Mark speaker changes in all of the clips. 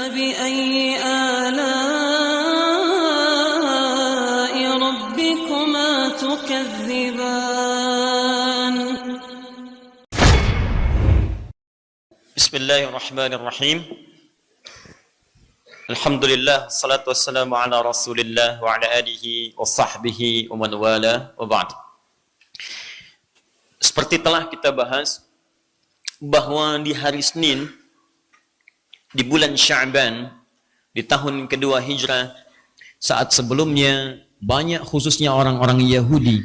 Speaker 1: فبأي آلاء ربكما تكذبان
Speaker 2: بسم الله الرحمن الرحيم الحمد لله الصلاة والسلام على رسول الله وعلى آله وصحبه ومن والاه وبعد. Seperti telah kita bahas bahwa di hari Senin di bulan Sya'ban di tahun kedua Hijrah, saat sebelumnya banyak khususnya orang-orang Yahudi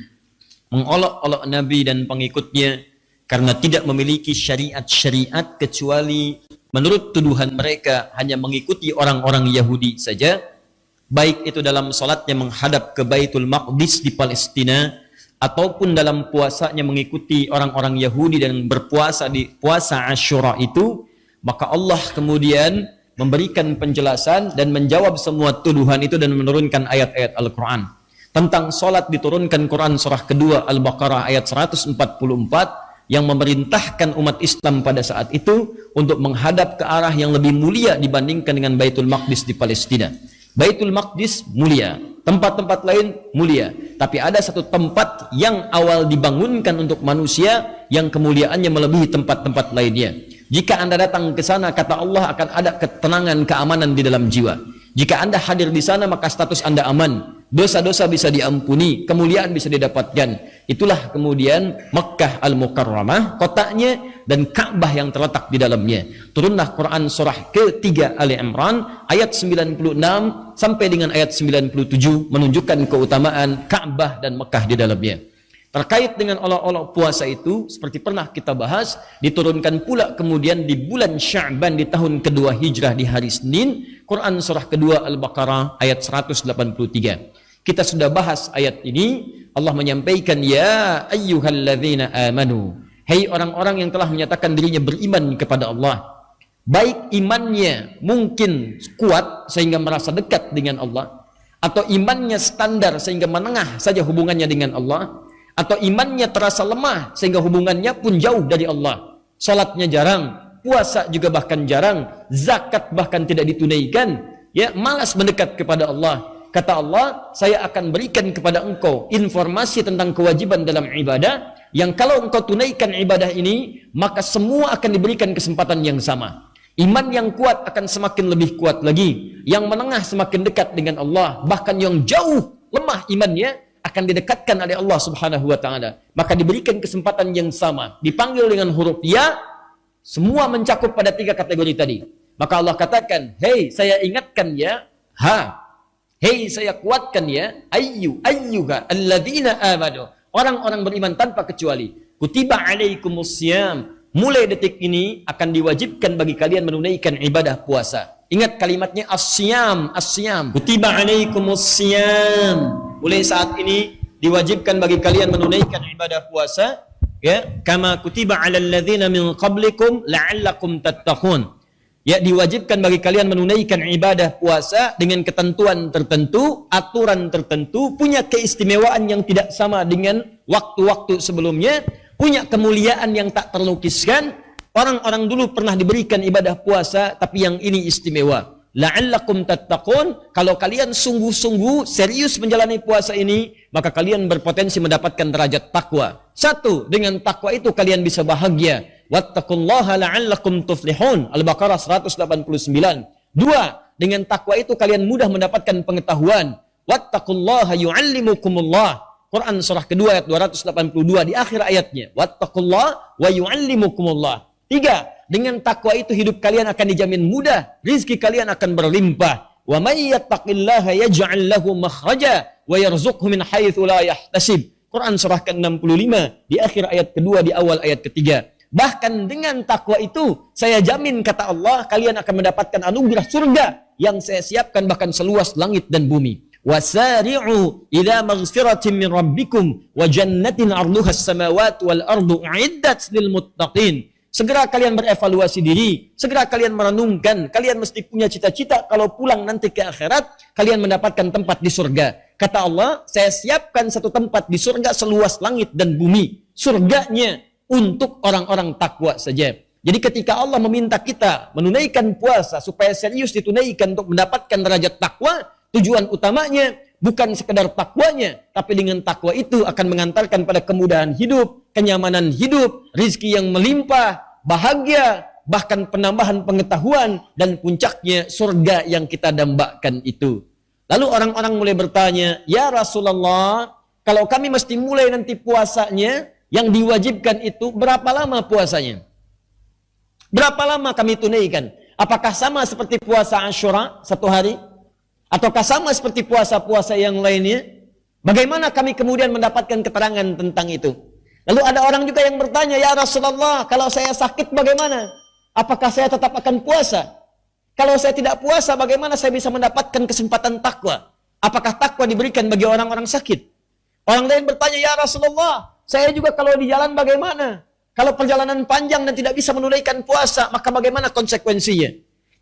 Speaker 2: mengolok-olok Nabi dan pengikutnya karena tidak memiliki syariat-syariat kecuali menurut tuduhan mereka hanya mengikuti orang-orang Yahudi saja, baik itu dalam salatnya menghadap ke Baitul Maqdis di Palestina ataupun dalam puasanya mengikuti orang-orang Yahudi dan berpuasa di puasa Asyura itu. Maka Allah kemudian memberikan penjelasan dan menjawab semua tuduhan itu dan menurunkan ayat-ayat Al-Quran. Tentang solat diturunkan Quran surah kedua Al-Baqarah ayat 144 yang memerintahkan umat Islam pada saat itu untuk menghadap ke arah yang lebih mulia dibandingkan dengan Baitul Maqdis di Palestina. Baitul Maqdis mulia, tempat-tempat lain mulia, tapi ada satu tempat yang awal dibangunkan untuk manusia yang kemuliaannya melebihi tempat-tempat lainnya. Jika Anda datang ke sana, kata Allah, akan ada ketenangan, keamanan di dalam jiwa. Jika Anda hadir di sana, maka status Anda aman, dosa-dosa bisa diampuni, kemuliaan bisa didapatkan. Itulah kemudian Makkah Al-Mukarramah, kotanya, dan Ka'bah yang terletak di dalamnya. Turunlah Quran surah ketiga Ali Imran ayat 96 sampai dengan ayat 97 menunjukkan keutamaan Ka'bah dan Makkah di dalamnya. Terkait dengan olok-olok puasa itu, seperti pernah kita bahas, diturunkan pula kemudian di bulan Sya'ban di tahun kedua Hijrah di hari Senin, Quran surah kedua Al-Baqarah ayat 183. Kita sudah bahas ayat ini, Allah menyampaikan, ya ayyuhalladzina amanu, hei orang-orang yang telah menyatakan dirinya beriman kepada Allah. Baik imannya mungkin kuat sehingga merasa dekat dengan Allah, atau imannya standar sehingga menengah saja hubungannya dengan Allah, atau imannya terasa lemah sehingga hubungannya pun jauh dari Allah. Salatnya jarang, puasa juga bahkan jarang, zakat bahkan tidak ditunaikan, ya, malas mendekat kepada Allah. Kata Allah, saya akan berikan kepada engkau informasi tentang kewajiban dalam ibadah yang kalau engkau tunaikan ibadah ini, maka semua akan diberikan kesempatan yang sama. Iman yang kuat akan semakin lebih kuat lagi, yang menengah semakin dekat dengan Allah, bahkan yang jauh lemah imannya akan didekatkan oleh Allah Subhanahu wa taala. Maka diberikan kesempatan yang sama, dipanggil dengan huruf ya, semua mencakup pada tiga kategori tadi. Maka Allah katakan, hei saya ingatkan ya, hei saya kuatkan ya, ayyuha alladzina amanu, orang-orang beriman tanpa kecuali, kutiba alaikumussyam, mulai detik ini akan diwajibkan bagi kalian menunaikan ibadah puasa. Ingat kalimatnya as-syam, kutiba alaikumussyam, mulai saat ini diwajibkan bagi kalian menunaikan ibadah puasa, ya, kama kutiba 'alal ladzina min qablikum la'allakum tattaqun. Ya, diwajibkan bagi kalian menunaikan ibadah puasa dengan ketentuan tertentu, aturan tertentu, punya keistimewaan yang tidak sama dengan waktu-waktu sebelumnya, punya kemuliaan yang tak terlukiskan. Orang-orang dulu pernah diberikan ibadah puasa, tapi yang ini istimewa. La'allakum tattaqun, kalau kalian sungguh-sungguh serius menjalani puasa ini, maka kalian berpotensi mendapatkan derajat takwa. Satu, dengan takwa itu kalian bisa bahagia. Wattaqullaha la'allakum tuflihun. Al-Baqarah 189. Dua, dengan takwa itu kalian mudah mendapatkan pengetahuan. Wattaqullaha yu'allimukumullah. Quran surah kedua ayat 282 di akhir ayatnya. Wattaqullaha wa yu'allimukumullah. Tiga, dengan takwa itu hidup kalian akan dijamin mudah, rizki kalian akan berlimpah. Wa may yattaqillaha yaj'al lahu makhraja wa yarzuqhu min haitsu la yahtasib. Quran surah ke-65 di akhir ayat kedua di awal ayat ketiga. Bahkan dengan takwa itu saya jamin, kata Allah, kalian akan mendapatkan anugerah surga yang saya siapkan bahkan seluas langit dan bumi. Wasari'u ila maghfiratin min rabbikum wa jannatin 'arduha as-samawati wal ardu u'iddat lil muttaqin. Segera kalian berevaluasi diri, segera kalian merenungkan, kalian mesti punya cita-cita kalau pulang nanti ke akhirat, kalian mendapatkan tempat di surga. Kata Allah, saya siapkan satu tempat di surga seluas langit dan bumi. Surganya untuk orang-orang takwa saja.
Speaker 3: Jadi ketika Allah meminta kita menunaikan puasa supaya serius ditunaikan untuk mendapatkan derajat takwa, tujuan utamanya bukan sekedar takwanya, tapi dengan takwa itu akan mengantarkan pada kemudahan hidup, kenyamanan hidup, rizki yang melimpah, bahagia, bahkan penambahan pengetahuan, dan puncaknya surga yang kita dambakan itu. Lalu orang-orang mulai bertanya, "Ya Rasulullah, kalau kami mesti mulai nanti puasanya, yang diwajibkan itu berapa lama puasanya? Berapa lama kami tunaikan? Apakah sama seperti puasa Asyura 1 hari? Ataukah sama seperti puasa-puasa yang lainnya? Bagaimana kami kemudian mendapatkan keterangan tentang itu?" Lalu ada orang juga yang bertanya, "Ya Rasulullah, kalau saya sakit bagaimana? Apakah saya tetap akan puasa? Kalau saya tidak puasa, bagaimana saya bisa mendapatkan kesempatan takwa? Apakah takwa diberikan bagi orang-orang sakit?" Orang lain bertanya, "Ya Rasulullah, saya juga kalau di jalan bagaimana? Kalau perjalanan panjang dan tidak bisa menunaikan puasa, maka bagaimana konsekuensinya?"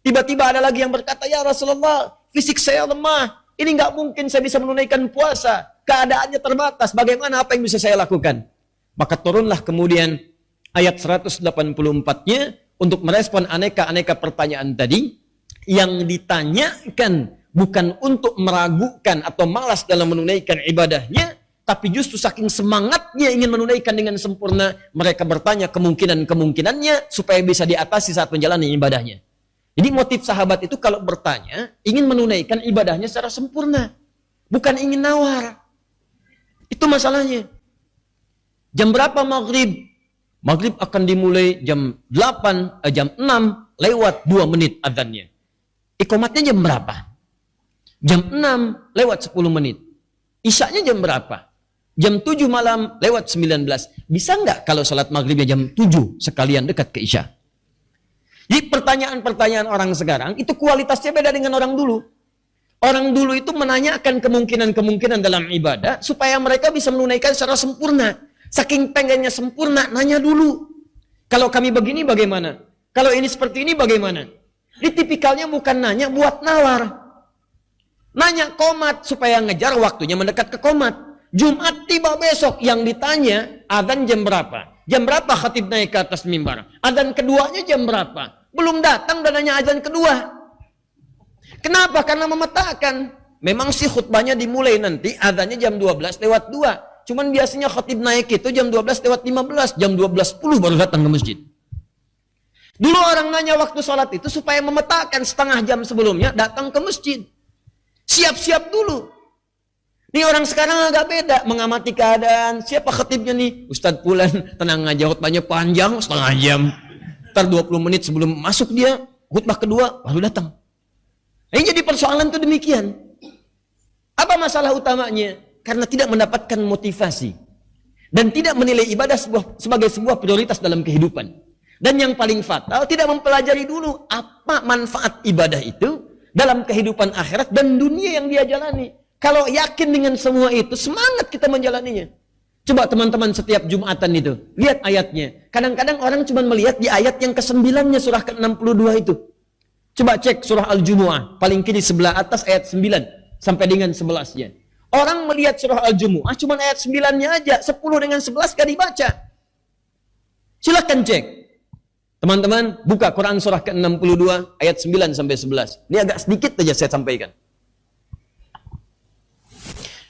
Speaker 3: Tiba-tiba ada lagi yang berkata, "Ya Rasulullah, fisik saya lemah. Ini nggak mungkin saya bisa menunaikan puasa. Keadaannya terbatas. Bagaimana, apa yang bisa saya lakukan?" Maka turunlah kemudian ayat 184-nya untuk merespon aneka-aneka pertanyaan tadi, yang ditanyakan bukan untuk meragukan atau malas dalam menunaikan ibadahnya, tapi justru saking semangatnya ingin menunaikan dengan sempurna, mereka bertanya kemungkinan-kemungkinannya supaya bisa diatasi saat menjalani ibadahnya. Jadi motif sahabat itu kalau bertanya, ingin menunaikan ibadahnya secara sempurna, bukan ingin nawar. Itu masalahnya. Jam berapa maghrib? Maghrib akan dimulai jam 6 lewat 2 menit adzannya. Iqamatnya jam berapa? Jam 6 lewat 10 menit. Isyaknya jam berapa? Jam 7 malam lewat 19. Bisa nggak kalau salat maghribnya jam 7 sekalian dekat ke isya? Jadi pertanyaan-pertanyaan orang sekarang itu kualitasnya beda dengan orang dulu. Orang dulu itu menanyakan kemungkinan-kemungkinan dalam ibadah supaya mereka bisa menunaikan secara sempurna. Saking pengennya sempurna, nanya dulu. Kalau kami begini bagaimana? Kalau ini seperti ini bagaimana? Ini tipikalnya bukan nanya buat nawar. Nanya komat supaya ngejar waktunya mendekat ke komat. Jumat tiba besok, yang ditanya adzan jam berapa? Jam berapa khatib naik ke atas mimbar? Adzan keduanya jam berapa? Belum datang dan nanya adzan kedua. Kenapa? Karena memetakan. Memang sih khutbahnya dimulai nanti adzannya jam 12 lewat 2. Cuman biasanya khatib naik itu jam 12 lewat 15. Jam 12.10 baru datang ke masjid. Dulu orang nanya waktu sholat itu supaya memetakan setengah jam sebelumnya datang ke masjid. Siap-siap dulu. Ini orang sekarang agak beda, mengamati keadaan. Siapa khatibnya nih? Ustadz Pulan, tenang aja, khutbahnya panjang, setengah jam. Ntar 20 menit sebelum masuk dia, khutbah kedua, baru datang. Ini jadi persoalan itu demikian. Apa masalah utamanya? Karena tidak mendapatkan motivasi. Dan tidak menilai ibadah sebagai sebuah prioritas dalam kehidupan. Dan yang paling fatal, tidak mempelajari dulu apa manfaat ibadah itu dalam kehidupan akhirat dan dunia yang dia jalani. Kalau yakin dengan semua itu, semangat kita menjalaninya. Coba teman-teman setiap Jumatan itu, lihat ayatnya. Kadang-kadang orang cuma melihat di ayat yang ke-9-nya surah ke-62 itu. Coba cek surah Al-Jumu'ah, paling kiri sebelah atas ayat 9 sampai dengan 11-nya. Orang melihat surah Al-Jumu'ah cuma ayat 9-nya aja, 10 dengan 11 gak dibaca. Silakan cek. Teman-teman, buka Quran surah ke-62 ayat 9 sampai 11. Ini agak sedikit saja saya sampaikan.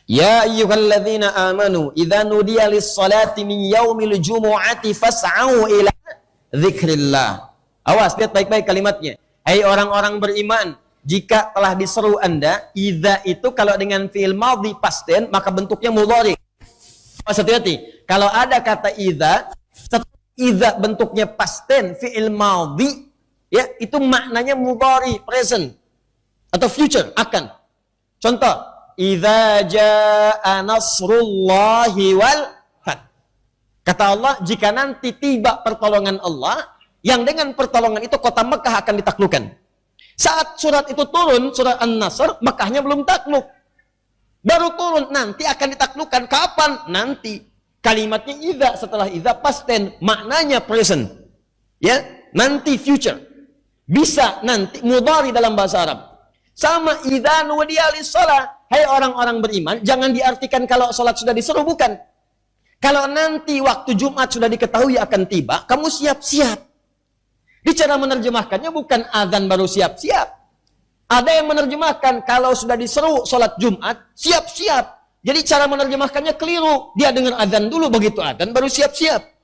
Speaker 3: Ya ayyuhalladzina amanu idza nudiya lis-salati min yaumil jumu'ati fas'au ila dzikrillah. Awas, lihat baik-baik kalimatnya. Hai orang-orang beriman, jika telah diseru Anda, idza itu kalau dengan fi'il madhi past tense maka bentuknya mudhari. Hati-hati. Kalau ada kata idza bentuknya past tense fi'il madhi, ya, itu maknanya mudhari, present atau future, akan. Contoh, idza jaa nasrullahi wal fath. Kata Allah, jika nanti tiba pertolongan Allah, yang dengan pertolongan itu kota Mekah akan ditaklukkan. Saat surat itu turun, surat An-Nasr, Mekahnya belum takluk. Baru turun, nanti akan ditaklukkan. Kapan? Nanti. Kalimatnya idza, setelah idza past tense, maknanya present. Ya, nanti future. Bisa nanti mudhari dalam bahasa Arab. Sama idza nudiya lis-shalah. Hai orang-orang beriman, jangan diartikan kalau sholat sudah diseru, bukan. Kalau nanti waktu Jumat sudah diketahui akan tiba, kamu siap-siap. Bicara menerjemahkannya bukan azan baru siap-siap. Ada yang menerjemahkan kalau sudah diseru sholat Jumat, siap-siap. Jadi cara menerjemahkannya keliru. Dia dengar azan dulu, begitu azan baru siap-siap.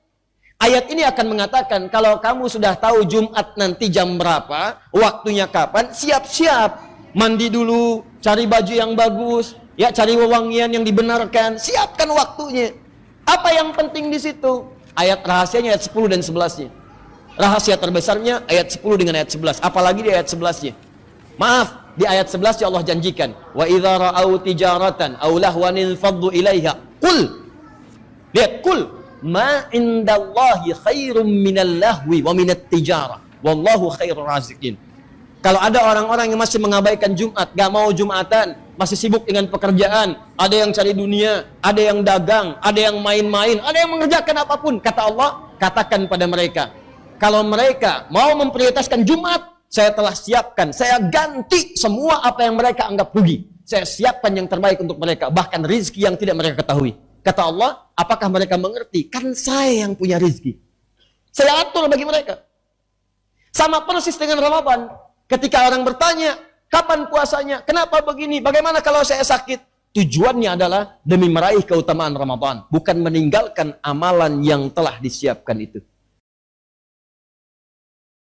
Speaker 3: Ayat ini akan mengatakan kalau kamu sudah tahu Jumat nanti jam berapa, waktunya kapan, siap-siap. Mandi dulu, cari baju yang bagus, ya cari wewangian yang dibenarkan, siapkan waktunya. Apa yang penting di situ? Ayat rahasianya ayat 10 dan 11-nya. Rahasia terbesarnya ayat 10 dengan ayat 11, apalagi di ayat 11-nya. Maaf, di ayat 11 Allah janjikan, wa idza ra'au tijaratan aw lahwan faddu ilaiha. Qul. Lihat, qul ma indallahi khairum minal lahwi wa minat tijara wallahu khairur raziqin. Kalau ada orang-orang yang masih mengabaikan Jumat, gak mau Jumatan, masih sibuk dengan pekerjaan, ada yang cari dunia, ada yang dagang, ada yang main-main, ada yang mengerjakan apapun, kata Allah, katakan pada mereka, kalau mereka mau memprioritaskan Jumat, saya telah siapkan, saya ganti semua apa yang mereka anggap rugi. Saya siapkan yang terbaik untuk mereka, bahkan rizki yang tidak mereka ketahui. Kata Allah, apakah mereka mengerti? Kan saya yang punya rizki. Saya atur bagi mereka. Sama persis dengan Ramadan. Ketika orang bertanya, kapan puasanya? Kenapa begini? Bagaimana kalau saya sakit? Tujuannya adalah demi meraih keutamaan Ramadan. Bukan meninggalkan amalan yang telah disiapkan itu.